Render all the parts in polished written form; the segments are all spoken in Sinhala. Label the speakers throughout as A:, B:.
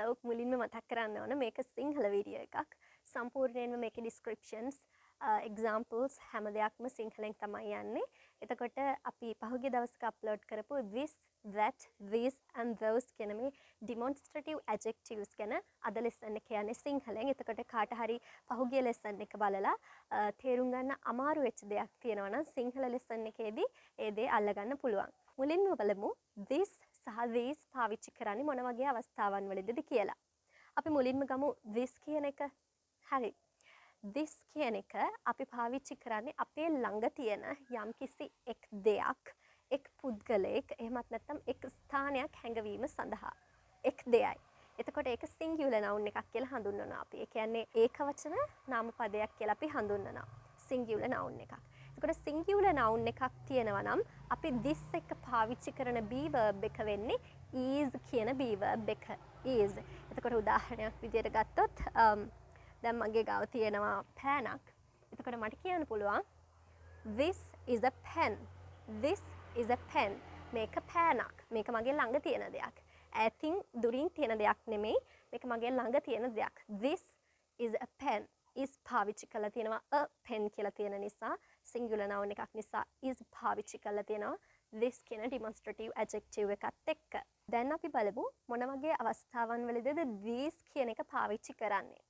A: hello මුලින්ම මතක් කරන්න ඕන මේක සිංහල වීඩියෝ එකක්. සම්පූර්ණයෙන්ම මේකේ descriptions examples හැම දෙයක්ම සිංහලෙන් තමයි යන්නේ. එතකොට අපි පහුගිය දවසක අප්ලෝඩ් කරපු this, that, this and those කියන මේ demonstrative adjectives ගැන අද lesson එක යන්නේ සිංහලෙන්. එතකොට කාට හරි පහුගිය lesson එක බලලා තේරුම් ගන්න අමාරු වෙච්ච දෙයක් තියෙනවා නම් සිංහල lesson එකේදී ඒ දේ අල්ලගන්න පුළුවන්. මුලින්ම බලමු this සහ these පාවිච්චි කරන්නේ මොන වගේ අවස්ථාවන් වලදීද කියලා. අපි මුලින්ම ගමු this කියන එක. හරි. this කියන එක අපි පාවිච්චි කරන්නේ අපේ ළඟ තියෙන යම්කිසි එක් දෙයක්, එක් පුද්ගලයෙක්, එහෙමත් නැත්නම් එක් ස්ථානයක් හැඟවීම සඳහා. එක් දෙයයි. එතකොට ඒක singular noun එකක් කියලා හඳුන්වනවා අපි. ඒ කියන්නේ ඒකවචන නාම පදයක් කියලා අපි හඳුන්වනවා. singular noun එකක්. එතකොට singular noun එකක් තියෙනවා නම් අපි this එක පාවිච්චි කරන be verb එක වෙන්නේ is කියන be verb එක. is. එතකොට උදාහරණයක් විදියට ගත්තොත් දැන් මගේ ගාව තියෙනවා පෑනක්. එතකොට මට කියන්න පුළුවන් this is a pen. this is a pen. මේක පෑනක්. මේක මගේ ළඟ තියෙන දෙයක්. ඈතින් දුරින් තියෙන දෙයක් නෙමෙයි. මේක මගේ ළඟ තියෙන දෙයක්. this is a pen. is පාවිච්චි කරලා තියෙනවා a pen කියලා තියෙන නිසා singular noun එකක් නිසා is පාවිච්චි කරලා තියෙනවා this කියන demonstrative adjective එකත් එක්ක. දැන් අපි බලමු මොන වගේ අවස්ථාවන් වලදීද these කියන එක පාවිච්චි කරන්නේ.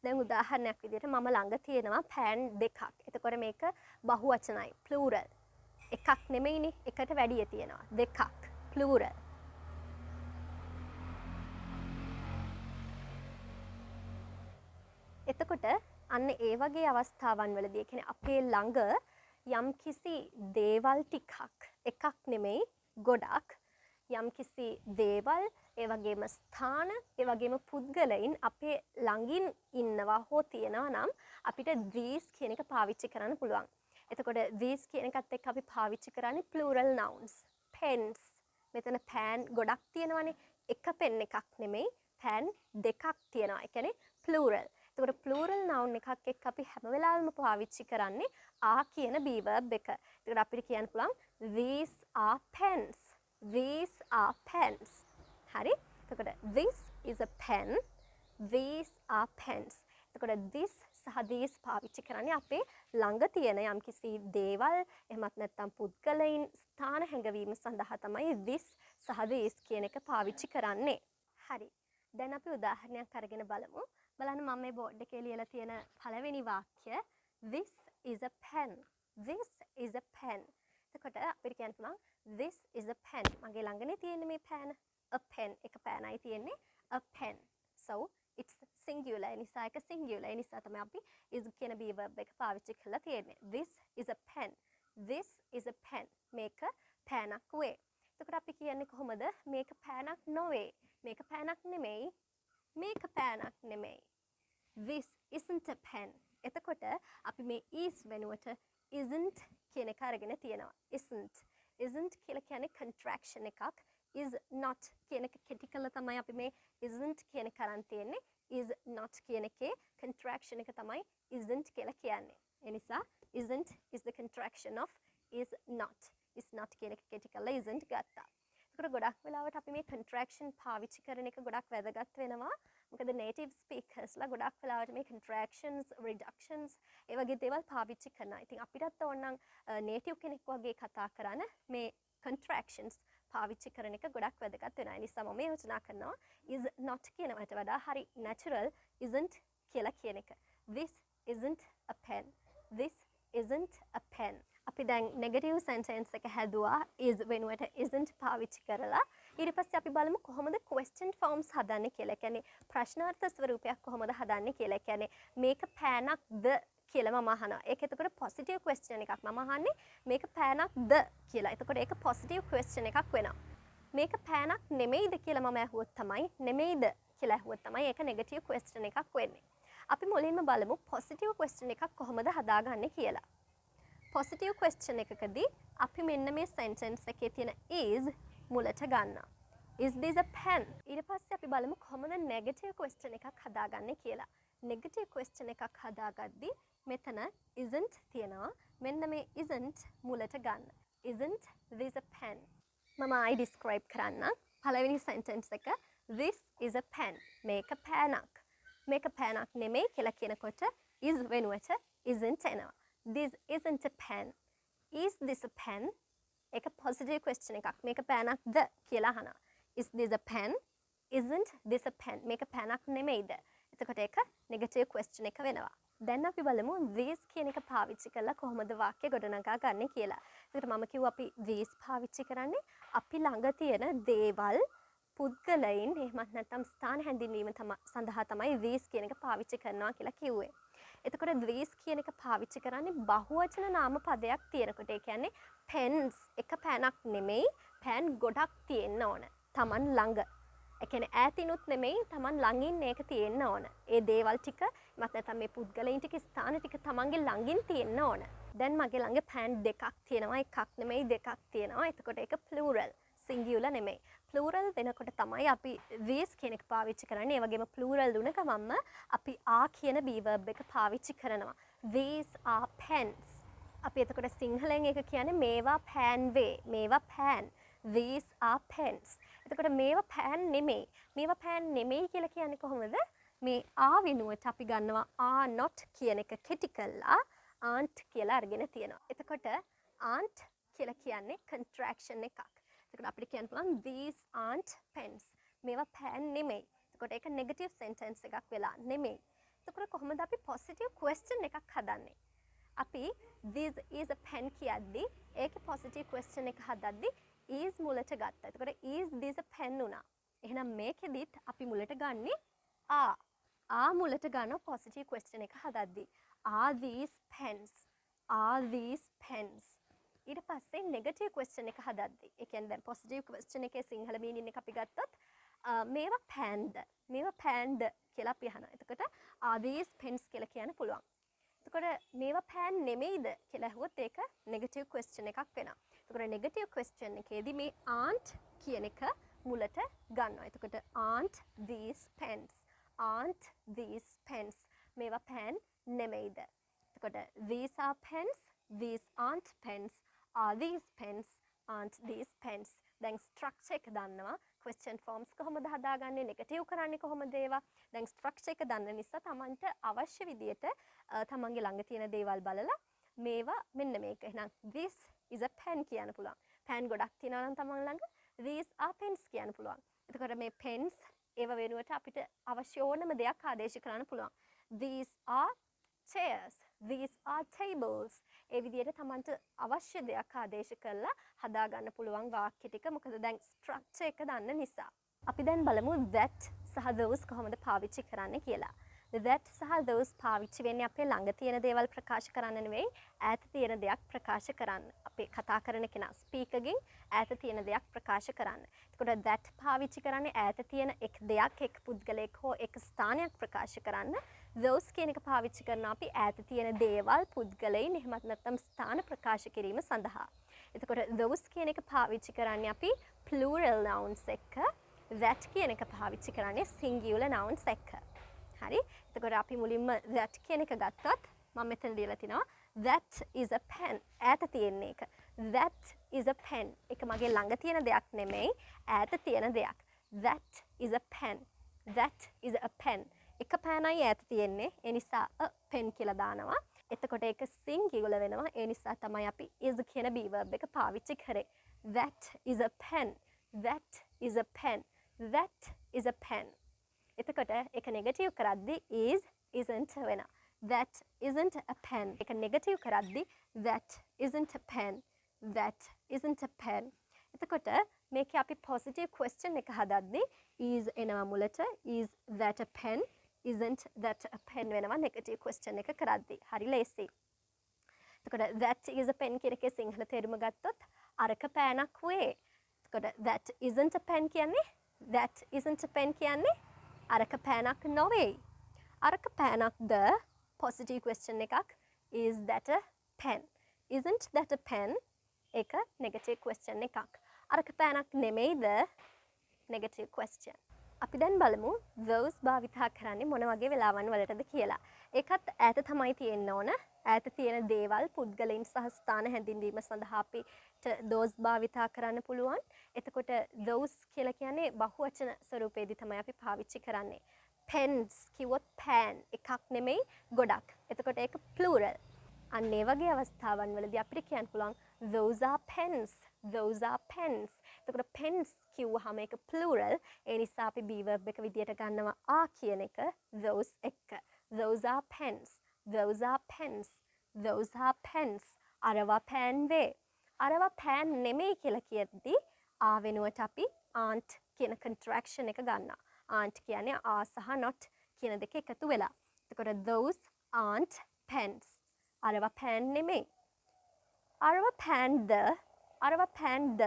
A: දැන් උදාහරණයක් විදිහට මම ළඟ තියෙනවා pan දෙකක්. එතකොට මේක බහුවචනයි plural. එකක් නෙමෙයිනේ එකට වැඩිය තියෙනවා. දෙකක් plural. එතකොට අන්න ඒ වගේ අවස්ථාවන් වලදී කියන්නේ අපේ ළඟ යම්කිසි දේවල් ටිකක් එකක් නෙමෙයි ගොඩක් යම්කිසි දේවල් ඒ වගේම ස්ථාන ඒ වගේම පුද්ගලයන් අපේ ළඟින් ඉන්නවා හෝ තියෙනවා නම් අපිට these කියන එක පාවිච්චි කරන්න පුළුවන්. එතකොට these කියන එකත් එක්ක අපි පාවිච්චි කරන්නේ plural nouns. pens. මෙතන pan ගොඩක් තියෙනවානේ. එක pen එකක් නෙමෙයි pan දෙකක් තියෙනවා. ඒ කියන්නේ plural. එතකොට plural noun එකක් එක්ක අපි හැම වෙලාවෙම පාවිච්චි කරන්නේ are කියන be verb එක. එතකොට අපිට කියන්න පුළුවන් these are pens. these are pens. හරි? එතකොට this is a pen. these are pens. එතකොට this සහ these පාවිච්චි කරන්නේ අපේ ළඟ තියෙන යම්කිසි දේවල් එහෙමත් නැත්නම් පුද්ගලයන් ස්ථාන හැඟවීම සඳහා තමයි this සහ these කියන එක පාවිච්චි කරන්නේ. හරි. දැන් අපි උදාහරණයක් අරගෙන බලමු. බලන්න මම මේ බෝඩ් එකේ ලියලා තියෙන පළවෙනි වාක්‍ය this is a pen. this is a pen. එතකොට අපිට කියන්න පුළුවන් this is a pen. මගේ ළඟනේ තියෙන්නේ මේ pen. a pen එක පෑනයි තියෙන්නේ a pen. so it's singular. නිසා එක singular. නිසා තමයි අපි is කියන be verb එක පාවිච්චි කරලා තියෙන්නේ. this is a pen. this is a pen. මේක පෑනක් වේ. එතකොට අපි කියන්නේ කොහොමද මේක පෑනක් නොවේ. මේක පෑනක් නෙමෙයි. මේක පෑනක් නෙමෙයි. this isn't a pen. එතකොට අපි මේ is වෙනුවට isn't කියන එක අරගෙන තියෙනවා. isn't කියලා කියන්නේ contraction එකක්. is not කියන එක කෙටි කරලා තමයි අපි මේ isn't කියන එක අරන් තියෙන්නේ. is not කියන එකේ contraction එක තමයි isn't කියලා කියන්නේ. ඒ නිසා isn't is the contraction of is not. is not කියන එක කෙටි කරලා isn't ගත්තා. ඒකට ගොඩක් වෙලාවට අපි මේ contraction පාවිච්චි කරන එක ගොඩක් වැදගත් වෙනවා. මොකද native speakers ලා ගොඩක් වෙලාවට මේ contractions, reductions ඒ වගේ දේවල් පාවිච්චි කරනවා. ඉතින් අපිටත් ඕන නම් native කෙනෙක් වගේ කතා කරන මේ contractions පාවිච්චි කරන එක ගොඩක් වැදගත් වෙනවා. ඒ නිසා මම යෝජනා කරනවා is not කියනවට වඩා හරි natural isn't කියලා කියන එක. This isn't a pen. This isn't a pen. අපි දැන් negative sentence එක හැදුවා is වෙනුවට isn't පාවිච්චි කරලා. ඊට පස්සේ අපි බලමු කොහොමද question forms හදන්නේ කියලා. ඒ කියන්නේ ප්‍රශ්නාර්ථ ස්වරූපයක් කොහොමද හදන්නේ කියලා. ඒ කියන්නේ මේක පෑනක්ද කියලා මම අහනවා. ඒක එතකොට positive question එකක්. මම අහන්නේ මේක පෑනක්ද කියලා. එතකොට ඒක positive question එකක් වෙනවා. මේක පෑනක් නෙමෙයිද කියලා මම අහුවොත් තමයි නෙමෙයිද කියලා අහුවොත් තමයි ඒක negative question එකක් වෙන්නේ. අපි මුලින්ම බලමු positive question එකක් කොහොමද හදාගන්නේ කියලා. positive question එකකදී අපි මෙන්න මේ sentence එකේ තියෙන is මුලට ගන්නවා. is this a pen? ඊට පස්සේ අපි බලමු කොහොමද negative question එකක් හදාගන්නේ කියලා. negative question එකක් හදාගද්දී මෙතන isn't තියෙනවා. මෙන්න මේ isn't මුලට ගන්න. isn't this a pen? මම I describe කරන්න. පළවෙනි sentence එක this is a pen. මේක පෑනක්. මේක පෑනක් නෙමෙයි කියලා කියනකොට is වෙනුවට isn't එනවා. This isn't a pen. Is this a pen? ඒක positive question එකක්. මේක පෑනක්ද කියලා අහනවා. Is this a pen? Isn't this a pen? මේක පෑනක් නෙමෙයිද? එතකොට ඒක negative question එක වෙනවා. දැන් අපි බලමු this කියන එක පාවිච්චි කරලා කොහොමද වාක්‍ය ගොඩනගා ගන්න කියලා. ඒකට මම කිව්වා අපි this පාවිච්චි කරන්නේ අපි ළඟ තියෙන දේවල් පුද්ගලයන් එහෙමත් නැත්නම් ස්ථාන හැඳින්වීම සඳහා තමයි this කියන එක පාවිච්චි කරනවා කියලා කිව්වේ. එතකොට this කියන එක පාවිච්චි කරන්නේ බහුවචන නාම පදයක් තියෙනකොට. ඒ කියන්නේ pens එක පෑනක් නෙමෙයි පෑන් ගොඩක් තියෙන්න ඕන. Taman ළඟ. ඒ කියන්නේ ඈතිනුත් නෙමෙයි Taman ළඟින් මේක තියෙන්න ඕන. ඒ දේවල් ටික මත නැත්නම් මේ පුද්ගලයන් ටික ස්ථාන ටික Tamanගේ ළඟින් තියෙන්න ඕන. දැන් මගේ ළඟ පෑන් දෙකක් තියෙනවා. එකක් නෙමෙයි දෙකක් තියෙනවා. එතකොට ඒක plural. singular නෙමෙයි. plural වෙනකොට තමයි අපි these කියන එක පාවිච්චි කරන්නේ. ඒ වගේම plural දුන ගමන්ම අපි are කියන be verb එක පාවිච්චි කරනවා. These are pens. අපි එතකොට සිංහලෙන් එක කියන්නේ මේවා පෑන් වේ. මේවා පෑන්. These are pens. එතකොට මේවා පෑන් නෙමෙයි. මේවා පෑන් නෙමෙයි කියලා කියන්නේ කොහොමද? මේ are වෙනුවට අපි ගන්නවා are not කියන එක කෙටි කරලා aren't කියලා අරගෙන තියෙනවා. එතකොට aren't කියලා කියන්නේ contraction එකක්. එතකොට අපිට කියන්න පුළුවන් these aren't pens. මේවා පෑන් නෙමෙයි. එතකොට ඒක negative sentence එකක් වෙලා නෙමෙයි. එතකොට කොහොමද අපි positive question එකක් හදන්නේ? අපි this is a pen කියද්දි ඒකේ positive question එක හදද්දි is මුලට ගත්තා. එතකොට is this a pen උනා. එහෙනම් මේකෙදිත් අපි මුලට ගන්නේ are. are මුලට ගන්න positive question එක හදද්දි. Are these pens? Are these pens? ඊට පස්සේ negative question එක හදද්දි. ඒ කියන්නේ දැන් positive question එකේ සිංහල meaning එක අපි ගත්තොත් මේවා පෑන්ද? මේවා පෑන්ද කියලා අපි අහනවා. එතකොට are these pens කියලා කියන්න පුළුවන්. එතකොට මේවා පෑන් නෙමෙයිද කියලා අහුවොත් ඒක negative question එකක් වෙනවා. එතකොට negative question එකේදී මේ aren't කියන එක මුලට ගන්නවා. එතකොට aren't these pens? Aren't these pens? මේවා පෑන් නෙමෙයිද? එතකොට these are pens, these aren't pens, are these pens, aren't these pens? දැන් structure එක දන්නවා. question forms කොහොමද හදාගන්නේ? negative කරන්නේ කොහොමද ඒවා? දැන් structure එක දන්න නිසා Tamanට අවශ්‍ය විදියට තමන්ගේ ළඟ තියෙන දේවල් බලලා මේවා මෙන්න මේක. එහෙනම් this is a pen කියන්න පුළුවන්. pen ගොඩක් තියෙනවා නම් තමන් ළඟ these are pens කියන්න පුළුවන්. එතකොට මේ pens ඒව වෙනුවට අපිට අවශ්‍ය ඕනම දෙයක් ආදේශ කරන්න පුළුවන්. These are chairs. These are tables. ඒ විදිහට තමන්ට අවශ්‍ය දෙයක් ආදේශ කරලා හදා ගන්න පුළුවන් වාක්‍ය ටික. මොකද දැන් structure එක දන්න නිසා. අපි දැන් බලමු that සහ those කොහොමද පාවිච්චි කරන්න කියලා. that සහ those පාවිච්චි වෙන්නේ අපේ ළඟ තියෙන දේවල් ප්‍රකාශ කරන්න නෙවෙයි ඈත තියෙන දෙයක් ප්‍රකාශ කරන්න. අපි කතා කරන කෙනා ස්පීකර්ගෙන් ඈත තියෙන දෙයක් ප්‍රකාශ කරන්න. එතකොට that පාවිච්චි කරන්නේ ඈත තියෙන එක් දෙයක් එක් පුද්ගලයෙක් හෝ එක් ස්ථානයක් ප්‍රකාශ කරන්න. those කියන එක පාවිච්චි කරනවා අපි ඈත තියෙන දේවල් පුද්ගලයන් එහෙමත් නැත්නම් ස්ථාන ප්‍රකාශ කිරීම සඳහා. එතකොට those කියන එක පාවිච්චි කරන්නේ අපි plural nouns එක්ක. that කියන එක පාවිච්චි කරන්නේ singular nouns එක්ක. හරි. එතකොට අපි මුලින්ම that කියන එක ගත්තොත් මම මෙතන දීලා තිනවා that is a pen. ඈත තියෙන එක. that is a pen. ඒක මගේ ළඟ තියෙන දෙයක් නෙමෙයි ඈත තියෙන දෙයක්. that is a pen. that is a pen. එක පෑනයි ඈත තියෙන්නේ. ඒ නිසා a pen කියලා දානවා. එතකොට ඒක singular වෙනවා. ඒ නිසා තමයි අපි is කියන be verb එක පාවිච්චි කරේ. that is a pen. that is a pen. that is a pen. එතකොට ඒක negative කරද්දි is isn't වෙනවා. that isn't a pen. ඒක negative කරද්දි that isn't a pen. that isn't a pen. එතකොට මේක අපි positive question එක හදද්දි is එනවා මුලට. is that a pen? isn't that a pen වෙනවා negative question එක කරද්දි. හරි ලේසි. එතකොට that is a pen කියන එකේ සිංහල තේරුම ගත්තොත් අරක පෑනක් වේ. එතකොට that isn't a pen කියන්නේ that isn't a pen කියන්නේ අරක පෑනක් නොවේ. අරක පෑනක්ද positive question එකක්. is that a pen? isn't that a pen? එක negative question එකක්. අරක පෑනක් නෙමෙයිද negative question. අපි දැන් බලමු those භාවිතා කරන්නේ මොන වගේ වෙලාවන් වලටද කියලා. ඒකත් ඈත තමයි තියෙන්න ඕන. ඈත තියෙන දේවල් පුද්ගලයන් සහ ස්ථාන හැඳින්වීම සඳහා අපිට those භාවිතා කරන්න පුළුවන්. එතකොට those කියලා කියන්නේ බහුවචන ස්වරූපයේදී තමයි අපි පාවිච්චි කරන්නේ. pens කිව්වොත් pan එකක් නෙමෙයි ගොඩක්. එතකොට ඒක plural. අන්න ඒ වගේ අවස්ථාවන් වලදී අපිට කියන්න පුළුවන් those are pens. those are pens. එතකොට pens කිව්වහම ඒක plural. ඒ නිසා අපි be verb එක විදියට ගන්නවා are කියන එක those එක්ක. those are pens. those are pens. those are pens. අරවා pan වේ. අරවා pan නෙමෙයි කියලා කියද්දී ආ වෙනුවට අපි aren't කියන contraction එක ගන්නවා. aren't කියන්නේ are සහ not කියන දෙක එකතු වෙලා. එතකොට those aren't pens. අරවා pan නෙමෙයි. අරවා panද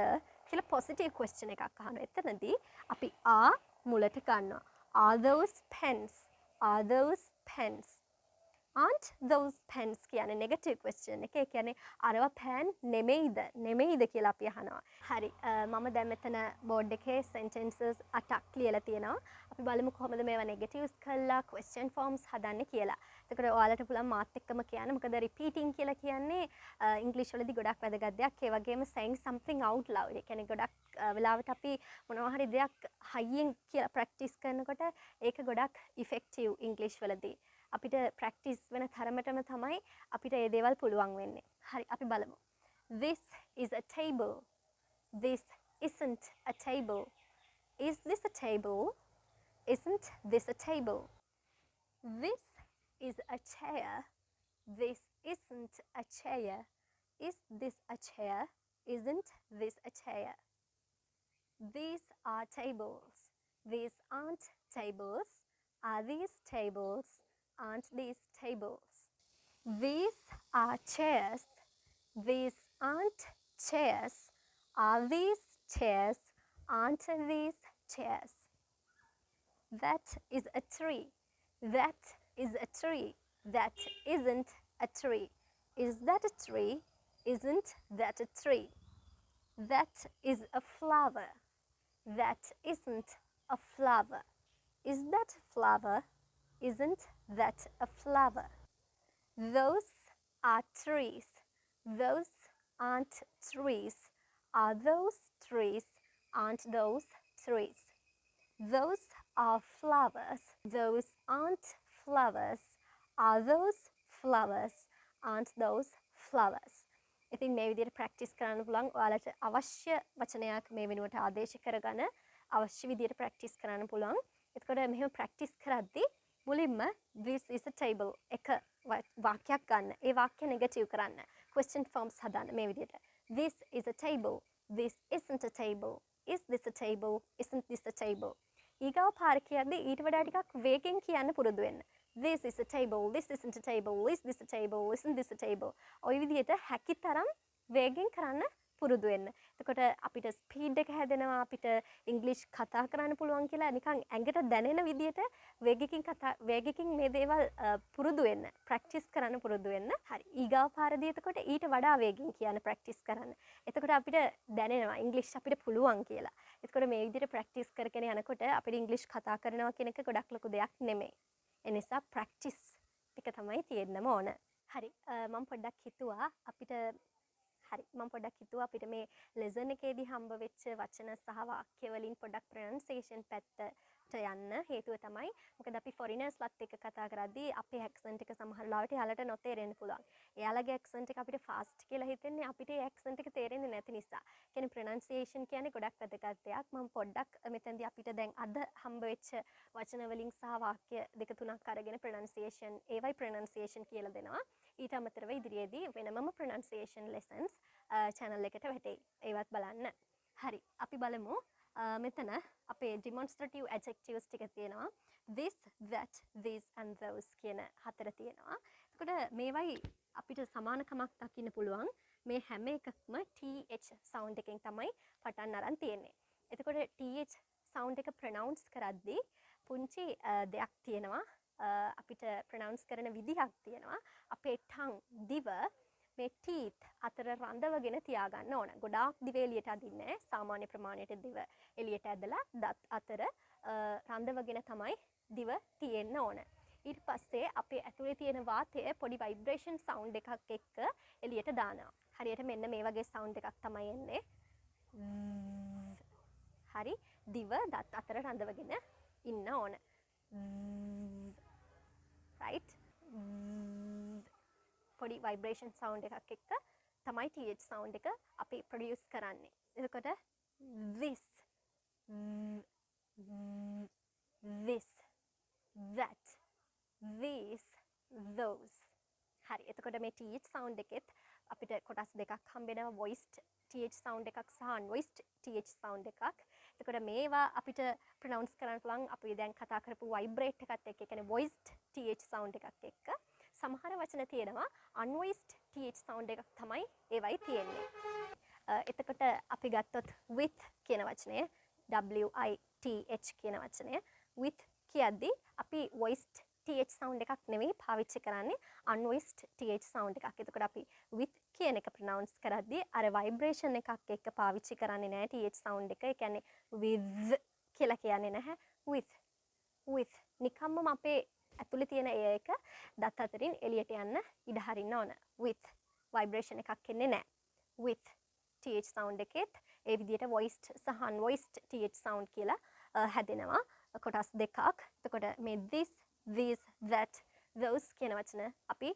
A: කියලා positive question එකක් අහනවා. එතනදී අපි are මුලට ගන්නවා. Are those pens? Are those pens? Aren't those pens කියන්නේ negative question එක. ඒ කියන්නේ අරවා pan නෙමෙයිද කියලා අපි අහනවා. හරි. මම දැන් මෙතන board එකේ sentences 8ක් ලියලා තියෙනවා. අපි බලමු කොහොමද මේවා negatives කරලා question forms හදන්නේ කියලා. එතකොට ඔයාලට පුළුවන් මාත් එක්කම කියන්න. මොකද repeating කියලා කියන්නේ ඉංග්‍රීසි වලදී ගොඩක් වැදගත් දෙයක්. ඒ වගේම saying something out loud. ඒ කියන්නේ ගොඩක් වෙලාවට අපි මොනවා හරි දෙයක් හයියෙන් කියලා practice කරනකොට ඒක ගොඩක් effective ඉංග්‍රීසි වලදී. අපිට practice වෙන තරමටම තමයි අපිට මේ දේවල් පුළුවන් වෙන්නේ. හරි අපි බලමු. This is a table. This isn't a table. Is this a table? Isn't this a table? This is a chair. This isn't a chair. Is this a chair? Isn't this a chair? These are tables. These aren't tables. Are these tables? Aren't these tables? These are chairs. These aren't chairs. Are these chairs? Aren't these chairs? That is a tree. That is a tree. That isn't a tree. Is that a tree? Isn't that a tree? That is a flower. That isn't a flower. Is that a flower? Isn't that a flower? Those are trees. Those aren't trees. Are those trees? Aren't those trees? Those are flowers. Those aren't flowers. Are those flowers? Aren't those flowers? ඉතින් මේ විදිහට ප්‍රැක්ටිස් කරන්න පුළුවන්. ඔයාලට අවශ්‍ය වචනයක් මේ වෙනුවට ආදේශ කරගෙන අවශ්‍ය විදිහට ප්‍රැක්ටිස් කරන්න පුළුවන්. එතකොට මෙහෙම ප්‍රැක්ටිස් කරද්දී මුලින්ම this is a table එක වාක්‍යයක් ගන්න. ඒ වාක්‍ය නෙගටිව් කරන්න. question forms හදන්න මේ විදිහට. This is a table. This isn't a table. Is this a table? Isn't this a table? ඊගාව පාර කියද්දී ඊට වඩා ටිකක් වේගෙන් කියන්න පුරුදු වෙන්න. This is a table. This isn't a table. Is this a table? Isn't this a table? ඔය විදිහට හැකිතරම් වේගෙන් කරන්න පුරුදු වෙන්න. එතකොට අපිට ස්පීඩ් එක හැදෙනවා. අපිට ඉංග්‍රීසි කතා කරන්න පුළුවන් කියලා නිකන් ඇඟට දැනෙන විදිහට වේගකින් මේ දේවල් පුරුදු වෙන්න. ප්‍රැක්ටිස් කරන්න පුරුදු වෙන්න. හරි. ඊගාව පාරදී එතකොට ඊට වඩා වේගෙන් කියන්න ප්‍රැක්ටිස් කරන්න. එතකොට අපිට දැනෙනවා ඉංග්‍රීසි අපිට පුළුවන් කියලා. එතකොට මේ විදිහට ප්‍රැක්ටිස් කරගෙන යනකොට අපිට ඉංග්‍රීසි කතා කරනවා කියන එක ගොඩක් ලොකු දෙයක් නෙමෙයි. ඒ නිසා ප්‍රැක්ටිස් එක තමයි තියෙන්නම ඕන. හරි. මම පොඩ්ඩක් හිතුවා අපිට මේ ලෙසන් එකේදී හම්බ වෙච්ච වචන සහ වාක්‍ය වලින් පොඩ්ඩක් ප්‍රොනන්සියේෂන් පැත්තට යන්න හේතුව තමයි මොකද අපි ෆොරිනර්ස්ලත් එක්ක කතා කරද්දී අපේ ඇක්සන්ට් එක සමහර ලාවට යාලට නොතේරෙන්න පුළුවන්. එයාලගේ ඇක්සන්ට් එක අපිට ෆාස්ට් කියලා හිතෙන්නේ අපිට ඒ ඇක්සන්ට් එක තේරෙන්නේ නැති නිසා. කියන්නේ ප්‍රොනන්සියේෂන් කියන්නේ ගොඩක් වැදගත් දෙයක්. මම පොඩ්ඩක් මෙතෙන්දී අපිට දැන් අද හම්බ වෙච්ච වචන වලින් සහ වාක්‍ය දෙක තුනක් අරගෙන ප්‍රොනන්සියේෂන් ඒවයි ප්‍රොනන්සියේෂන් කියලා දෙනවා. ඊට අමතරව ඉදිරියේදී වෙනමම ප්‍රොනන්සියේෂන් ලෙසන්ස් channel එකට වැටෙයි. ඒවත් බලන්න. හරි. අපි බලමු මෙතන අපේ demonstrative adjectives ටික තියෙනවා. This, that, these and those කියන හතර තියෙනවා. එතකොට මේවයි අපිට සමානකමක් දකින්න පුළුවන්. මේ හැම එකක්ම th sound එකෙන් තමයි පටන් අරන් තියෙන්නේ. එතකොට th sound එක pronounce කරද්දී පුංචි දෙයක් තියෙනවා. අපිට pronounce කරන විදිහක් තියෙනවා. අපේ tongue දිව මේ teeth අතර රඳවගෙන තියාගන්න ඕන. ගොඩාක් දිව එළියට අදින්නේ නැහැ. සාමාන්‍ය ප්‍රමාණයට දිව එළියට ඇදලා දත් අතර රඳවගෙන තමයි දිව තියෙන්න ඕන. ඊට පස්සේ අපේ ඇතුලේ තියෙන වාතය පොඩි vibration sound එකක් එක්ක එළියට දානවා. හරියට මෙන්න මේ වගේ sound එකක් තමයි එන්නේ. හරි. දිව දත් අතර රඳවගෙන ඉන්න ඕන. right. පොඩි vibration sound එකක් එක්ක තමයි th sound එක අපි produce කරන්නේ. එතකොට this, this, that, these, those. හරි. එතකොට මේ th sound එකෙත් අපිට කොටස් දෙකක් හම්බෙනවා, voiced th sound එකක් සහ unvoiced th sound එකක්. එතකොට මේවා අපිට pronounce කරන්න පුළුවන් අපි දැන් කතා කරපු vibrate එකත් එක්ක, ඒ කියන්නේ voiced th sound එකක් එක්ක. සමහර වචන තියෙනවා unvoiced th sound එකක් තමයි ඒවයි තියෙන්නේ. එතකොට අපි ගත්තොත් with කියන වචනය, WITH කියන වචනය with කියද්දී අපි voiced th sound එකක් නෙවෙයි පාවිච්චි කරන්නේ, unvoiced th sound එකක්. එතකොට අපි with කියන එක pronounce කරද්දී අර vibration එකක් එක්ක පාවිච්චි කරන්නේ නැහැ th sound එක. ඒ කියන්නේ with කියලා කියන්නේ නැහැ. with නිකම්ම අපේ ඇතුලේ තියෙන ඒ එක දත් අතරින් එළියට යන්න ඉඩ හරින්න ඕන. with vibration එකක් එන්නේ නැහැ. with th sound එකෙත් ඒ විදිහට voiced සහ unvoiced th sound කියලා හැදෙනවා කොටස් දෙකක්. එතකොට මේ this, these, that, those කියන වචන අපි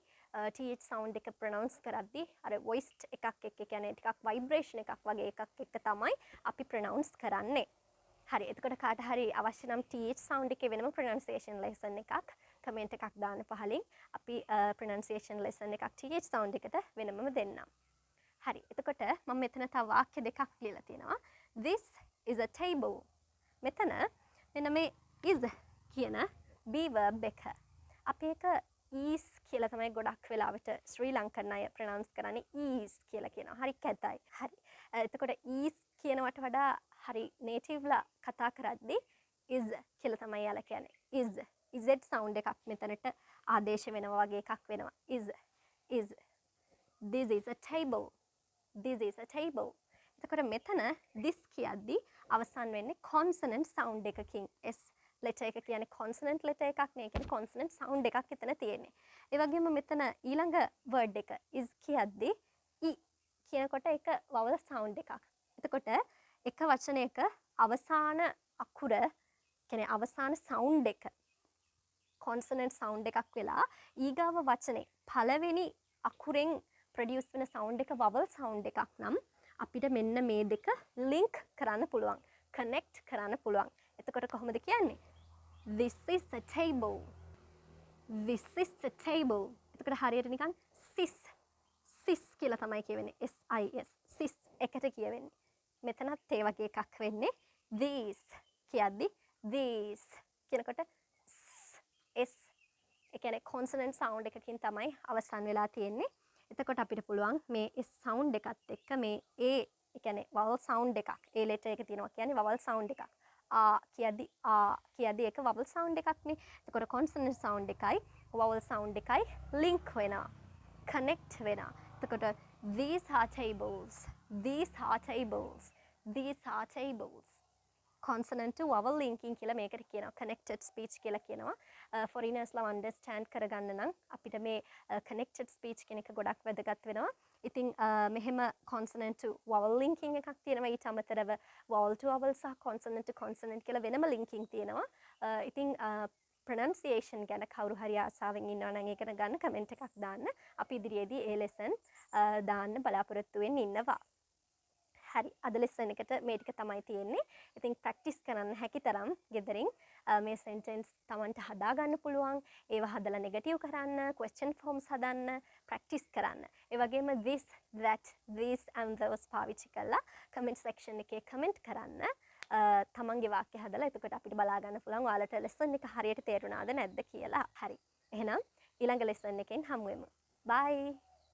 A: th sound එක pronounce කරද්දී අර voiced එකක් එක්ක, කියන්නේ ටිකක් vibration එකක් වගේ එකක් එක්ක තමයි අපි pronounce කරන්නේ. හරි. එතකොට කාට හරි අවශ්‍ය නම් th sound එකේ වෙනම pronunciation lesson එකක් comment එකක් දාන්න පහලින්. අපි pronunciation lesson එකක් th sound එකට වෙනමම දෙන්නම්. හරි. එතකොට මම මෙතන තව වාක්‍ය දෙකක් ලියලා තියෙනවා. This is a table. මෙතන මෙන්න මේ is කියන be verb එක. අපි එක is කියලා තමයි ගොඩක් වෙලාවට ශ්‍රී ලංකන් අය pronounce කරන්නේ is කියලා කියනවා. හරි කැතයි. හරි. එතකොට is කියනවට වඩා හරි native-ලා කතා කරද්දී is කියලා තමයි යාලා කියන්නේ. is z sound එකක් මෙතනට ආදේශ වෙනවා වගේ එකක් වෙනවා. is this is a table. This is a table. එතකොට මෙතන this කියද්දී අවසන් වෙන්නේ consonant sound එකකින්. s letter එක කියන්නේ consonant letter එකක් නේ. ඒ කියන්නේ consonant sound එකක් එතන තියෙන්නේ. ඒ වගේම මෙතන ඊළඟ word එක is කියද්දී i කියනකොට ඒක vowel sound එකක්. එතකොට එක වචනයක අවසාන අකුර කියන්නේ අවසාන sound එක consonant sound එකක් වෙලා ඊගාව වචනේ පළවෙනි අකුරෙන් produce වෙන sound එක vowel sound එකක් නම් අපිට මෙන්න මේ දෙක link කරන්න පුළුවන්, connect කරන්න පුළුවන්. එතකොට කොහොමද කියන්නේ? This is a table. This is a table. එතකොට හරියට නිකන් sis කියලා තමයි කියවෙන්නේ. SIS sis එකට කියවෙන්නේ. මෙතනත් ඒ වගේ එකක් වෙන්නේ. These කියද්දි these කියනකොට s ඒ කියන්නේ consonant sound එකකින් තමයි අවසන් වෙලා තියෙන්නේ. එතකොට අපිට පුළුවන් මේ s sound එකත් එක්ක මේ ඒ කියන්නේ vowel sound එකක්. ඒ letter එක තියෙනවා කියන්නේ vowel sound එකක්. කියද්දි ඒක vowel sound එකක් නේ. එතකොට consonant sound එකයි vowel sound එකයි link වෙනවා. connect වෙනවා. එතකොට these are tables. These are tables. These are tables. Consonant to vowel linking කියලා මේකට කියනවා. Connected speech කියලා කියනවා. Foreigners ලා understand කරගන්න නම් අපිට මේ connected speech කියන එක ගොඩක් වැදගත් වෙනවා. ඉතින් මෙහෙම consonant to vowel linking එකක් තියෙනවා. ඊට අමතරව vowel to vowel සහ consonant to consonant කියලා වෙනම linking තියෙනවා. ඉතින් pronunciation ගැන කවුරු හරි ආසාවෙන් ඉන්නවා නම් ඒක ගන්න comment එකක් දාන්න. අපි ඉදිරියේදී ඒ lesson දාන්න බලාපොරොත්තු වෙන්න ඉන්නවා. හරි. අද lesson එකට මේ ටික තමයි තියෙන්නේ. ඉතින් practice කරන්න හැකි තරම් ගෙදරින් මේ sentence Tamanට හදා ගන්න පුළුවන්. ඒවා හදලා negative කරන්න, question forms හදන්න, practice කරන්න. ඒ වගේම this, that, this and those පාවිච්චි කරලා comment section එකේ comment කරන්න. තමන්ගේ වාක්‍ය හදලා එතකොට අපිට බලා ගන්න පුළුවන් ඔයාලට lesson එක හරියට තේරුණාද නැද්ද කියලා. හරි. එහෙනම් ඊළඟ lesson එකෙන් හමු වෙමු. bye.